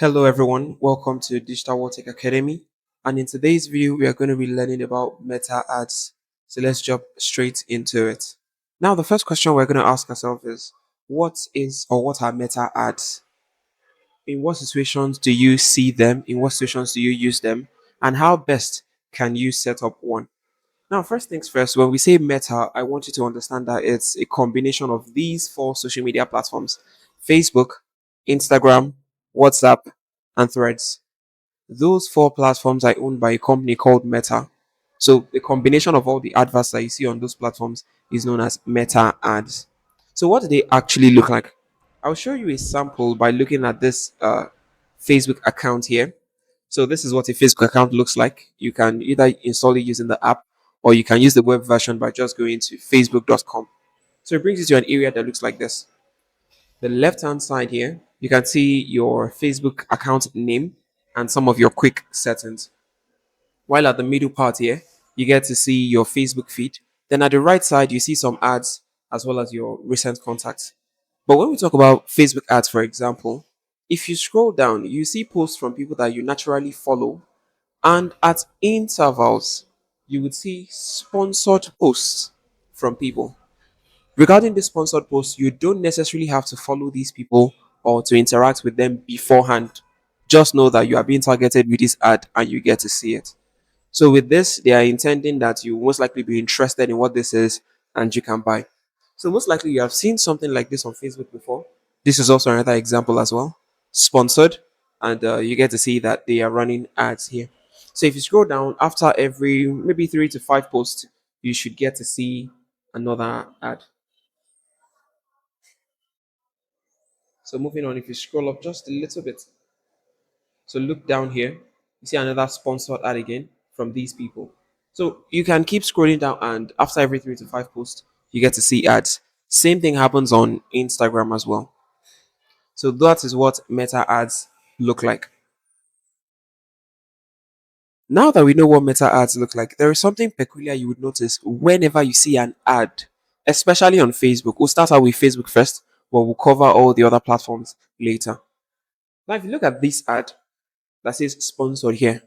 Hello, everyone. Welcome to Digital World Tech Academy. And in today's video, we are going to be learning about meta ads. So let's jump straight into it. Now, the first question we're going to ask ourselves is what are meta ads? In what situations do you see them? In what situations do you use them? And how best can you set up one? Now, first things first, when we say meta, I want you to understand that it's a combination of these four social media platforms: Facebook, Instagram, WhatsApp, and Threads. Those four platforms are owned by a company called Meta. So the combination of all the adverts that you see on those platforms is known as Meta ads. So what do they actually look like? I'll show you a sample by looking at this Facebook account here. So this is what a Facebook account looks like. You can either install it using the app or you can use the web version by just going to facebook.com. So it brings you to an area that looks like this. The left hand side here, you can see your Facebook account name and some of your quick settings. While at the middle part here, you get to see your Facebook feed. Then at the right side, you see some ads as well as your recent contacts. But when we talk about Facebook ads, for example, if you scroll down, you see posts from people that you naturally follow, and at intervals, you would see sponsored posts from people. Regarding the sponsored posts, you don't necessarily have to follow these people or to interact with them beforehand. Just know that you are being targeted with this ad and you get to see it. So with this, they are intending that you most likely be interested in what this is and you can buy. So most likely you have seen something like this on Facebook before. This is also another example as well, sponsored, and you get to see that they are running ads here. So if you scroll down after every maybe 3 to 5 posts, you should get to see another ad. So moving on, if you scroll up just a little bit, so look down here, you see another sponsored ad again from these people. So you can keep scrolling down, and after every 3 to 5 posts, you get to see ads. Same thing happens on Instagram as well. So that is what meta ads look like. Now that we know what meta ads look like, there is something peculiar you would notice whenever you see an ad, especially on Facebook. We'll start out with Facebook first, but we'll cover all the other platforms later. Now, if you look at this ad that says sponsored here,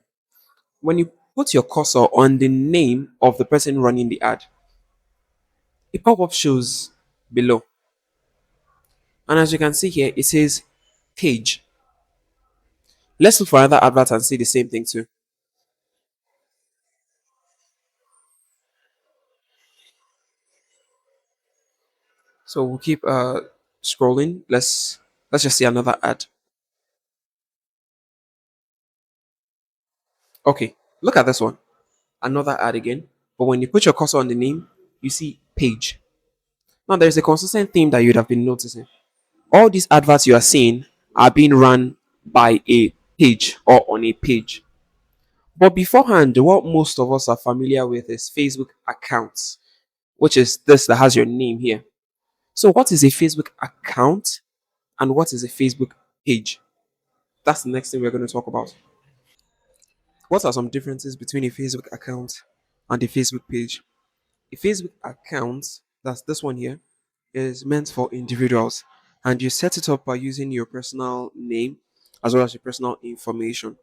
when you put your cursor on the name of the person running the ad, a pop-up shows below. And as you can see here, it says page. Let's look for another advert and see the same thing too. So we'll keep scrolling. Let's just see another ad. Okay, look at this one. Another ad again. But when you put your cursor on the name, you see page. Now there's a consistent theme that you'd have been noticing. All these adverts you are seeing are being run by a page or on a page. But beforehand, what most of us are familiar with is Facebook accounts, which is this that has your name here. So, what is a Facebook account and what is a Facebook page? That's the next thing we're going to talk about. What are some differences between a Facebook account and a Facebook page? A Facebook account, that's this one here, is meant for individuals, and you set it up by using your personal name as well as your personal information.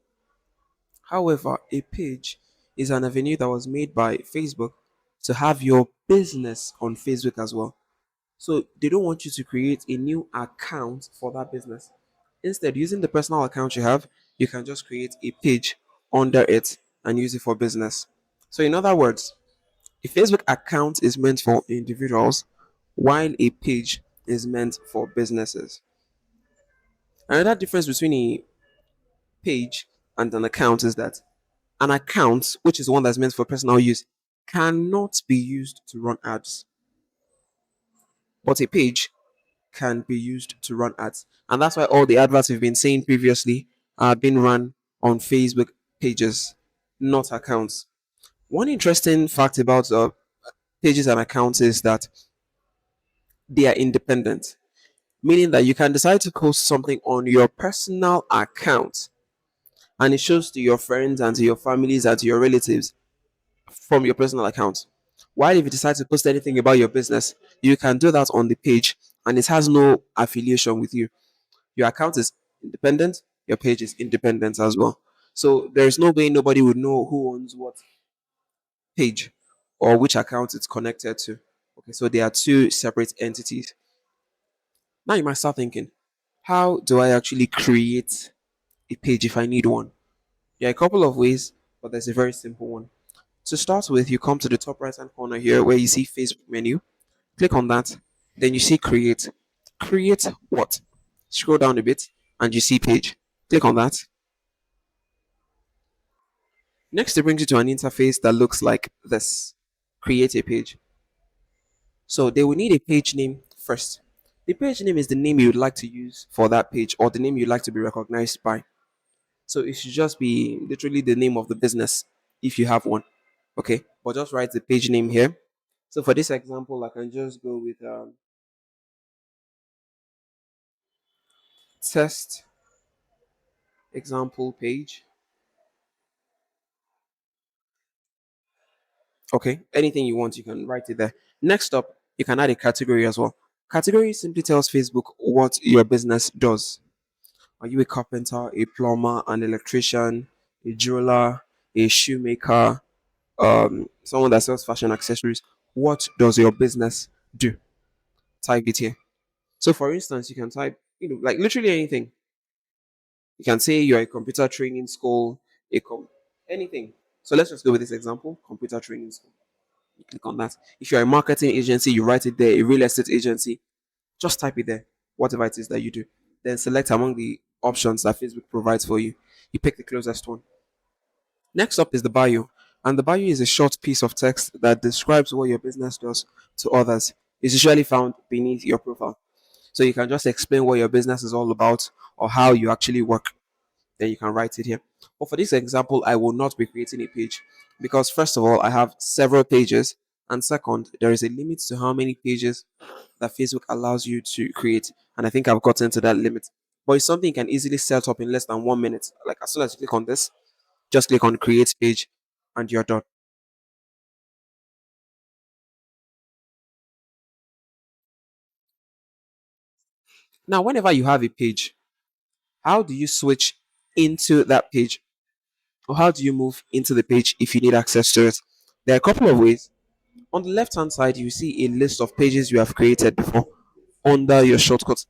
However, a page is an avenue that was made by Facebook to have your business on Facebook as well. So they don't want you to create a new account for that business. Instead, using the personal account you have, you can just create a page under it and use it for business. So, in other words, a Facebook account is meant for individuals, while a page is meant for businesses. Another difference between a page and an account is that an account, which is one that's meant for personal use, cannot be used to run ads, but a page can be used to run ads. And that's why all the adverts we've been saying previously are being run on Facebook pages, not accounts. One interesting fact about pages and accounts is that they are independent, meaning that you can decide to post something on your personal account and it shows to your friends and to your families and to your relatives from your personal account. While if you decide to post anything about your business, you can do that on the page and it has no affiliation with you. Your account is independent, your page is independent as well. So there's no way nobody would know who owns what page or which account it's connected to. Okay, so they are two separate entities. Now you might start thinking, how do I actually create a page if I need one? There are a couple of ways, but there's a very simple one. To start with, you come to the top right hand corner here where you see Facebook menu. Click on that. Then you see create. Create what? Scroll down a bit and you see page. Click on that. Next, it brings you to an interface that looks like this. Create a page. So they will need a page name first. The page name is the name you would like to use for that page or the name you'd like to be recognized by. So it should just be literally the name of the business if you have one. Okay. But just write the page name here. So for this example, I can just go with test example page. Okay. Anything you want, you can write it there. Next up, you can add a category as well. Category simply tells Facebook what your business does. Are you a carpenter, a plumber, an electrician, a jeweler, a shoemaker, someone that sells fashion accessories? What does your business do? Type it here. So, for instance, you can type, like literally anything. You can say you're a computer training school, anything. So let's just go with this example: computer training school. You click on that. If you're a marketing agency, you write it there. A real estate agency, just type it there. Whatever it is that you do, then select among the options that Facebook provides for you. You pick the closest one. Next up is the bio. And the bio is a short piece of text that describes what your business does to others. It's usually found beneath your profile. So you can just explain what your business is all about or how you actually work. Then you can write it here. But for this example, I will not be creating a page because, first of all, I have several pages. And second, there is a limit to how many pages that Facebook allows you to create. And I think I've gotten to that limit. But it's something you can easily set up in less than 1 minute. Like as soon as you click on this, just click on create page and you're done. Now, whenever you have a page, how do you switch into that page? Or how do you move into the page if you need access to it? There are a couple of ways. On the left hand side, you see a list of pages you have created before. Under your shortcut,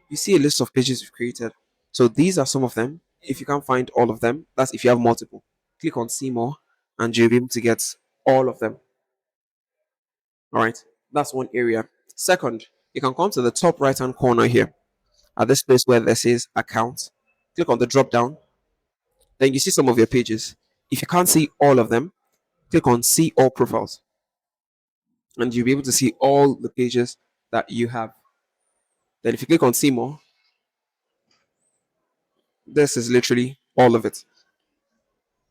you see a list of pages you've created. So these are some of them. If you can't find all of them, that's if you have multiple. Click on see more and you'll be able to get all of them. All right. That's one area. Second, you can come to the top right hand corner here at this place where there says account. Click on the drop down. Then you see some of your pages. If you can't see all of them, click on see all profiles and you'll be able to see all the pages that you have. Then if you click on see more, this is literally all of it.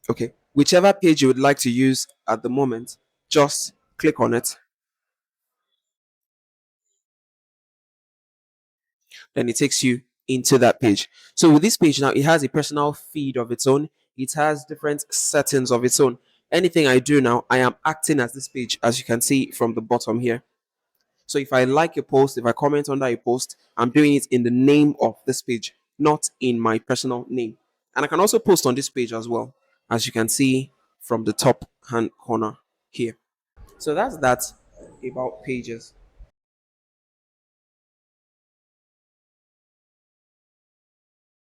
Okay. Whichever page you would like to use at the moment, just click on it. Then it takes you into that page. So with this page now, it has a personal feed of its own. It has different settings of its own. Anything I do now, I am acting as this page, as you can see from the bottom here. So if I like a post, if I comment under a post, I'm doing it in the name of this page, not in my personal name. And I can also post on this page as well, as you can see from the top hand corner here. So that's that about pages.